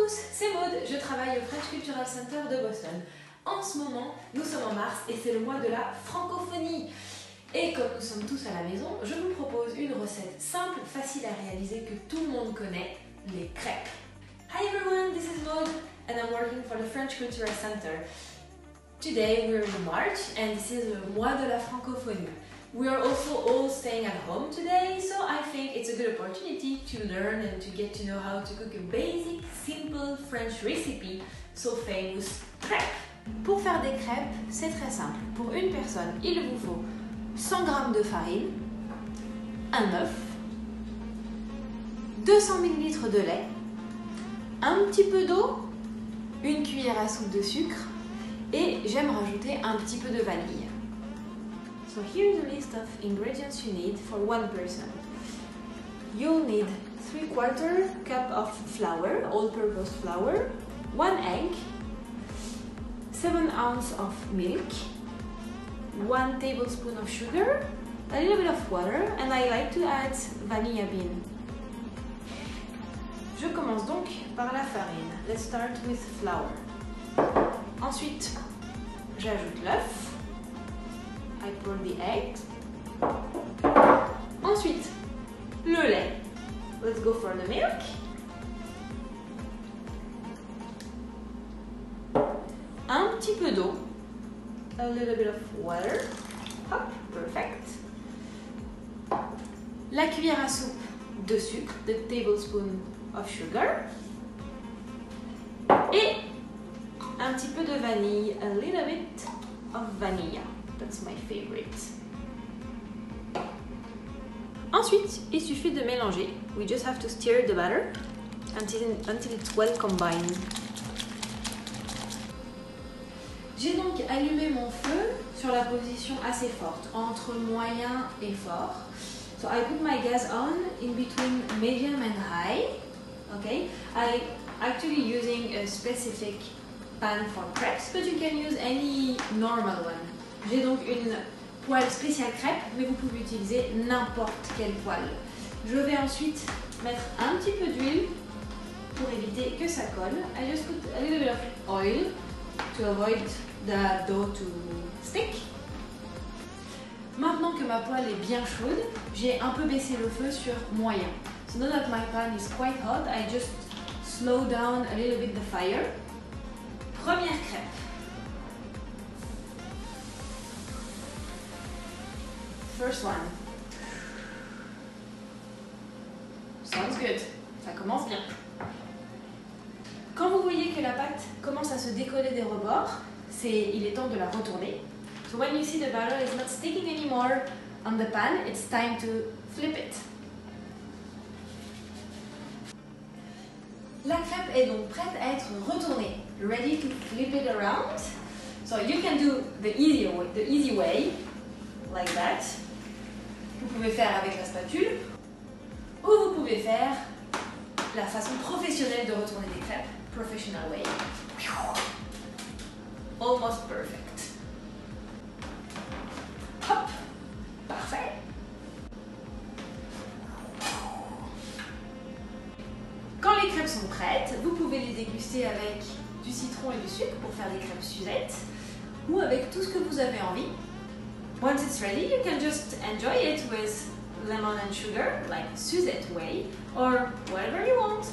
tous, c'est Maud, je travaille au French Cultural Center de Boston. En ce moment, nous sommes en mars et c'est le mois de la francophonie. Et comme nous sommes tous à la maison, je vous propose une recette simple, facile à réaliser que tout le monde connaît, les crêpes. Hi everyone, this is Maud and I'm working for the French Cultural Center. Today we're in March and this is le mois de la francophonie. We are also all staying at home today, so I think it's a good opportunity to learn and to get to know how to cook a basic, simple French recipe, so famous crêpes. Pour faire des crêpes, c'est très simple. Pour une personne, il vous faut 100 g de farine, un œuf, 200 ml de lait, un petit peu d'eau, une cuillère à soupe de sucre et j'aime rajouter un petit peu de vanille. So here's a list of ingredients you need for one person. You'll need 3/4 cup of flour, all-purpose flour, 1 egg, 7 ounces of milk, 1 tablespoon of sugar, a little bit of water, and I like to add vanilla bean. Je commence donc par la farine. Let's start with flour. Ensuite, j'ajoute l'œuf. I pour the eggs. Ensuite, le lait. Let's go for the milk. Un petit peu d'eau. A little bit of water. Hop, perfect. La cuillère à soupe de sucre, the tablespoon of sugar. Et un petit peu de vanille, a little bit of vanilla. That's my favorite. Ensuite, il suffit de mélanger. We just have to stir the batter until it's well combined. J'ai donc allumé mon feu sur la position assez forte, entre moyen et fort. So I put my gas on in between medium and high. Okay, I actually using a specific pan for crepes, but you can use any normal one. J'ai donc une poêle spéciale crêpe, mais vous pouvez utiliser n'importe quelle poêle. Je vais ensuite mettre un petit peu d'huile pour éviter que ça colle. I just put a little bit of oil to avoid the dough to stick. Maintenant que ma poêle est bien chaude, j'ai un peu baissé le feu sur moyen. So now that my pan is quite hot, I just slow down a little bit the fire. Première crêpe. First one. Sounds good. Ça commence bien. Quand vous voyez que la pâte commence à se décoller des rebords, il est temps de la retourner. So when you see the batter is not sticking anymore on the pan, it's time to flip it. La crêpe est donc prête à être retournée. Ready to flip it around? So you can do the easy way, like that. Vous pouvez faire avec la spatule, ou vous pouvez faire la façon professionnelle de retourner des crêpes, professional way. Almost perfect. Hop, parfait. Quand les crêpes sont prêtes, vous pouvez les déguster avec du citron et du sucre pour faire des crêpes Suzette, ou avec tout ce que vous avez envie. Once it's ready, you can just enjoy it with lemon and sugar, like Suzette way, or whatever you want.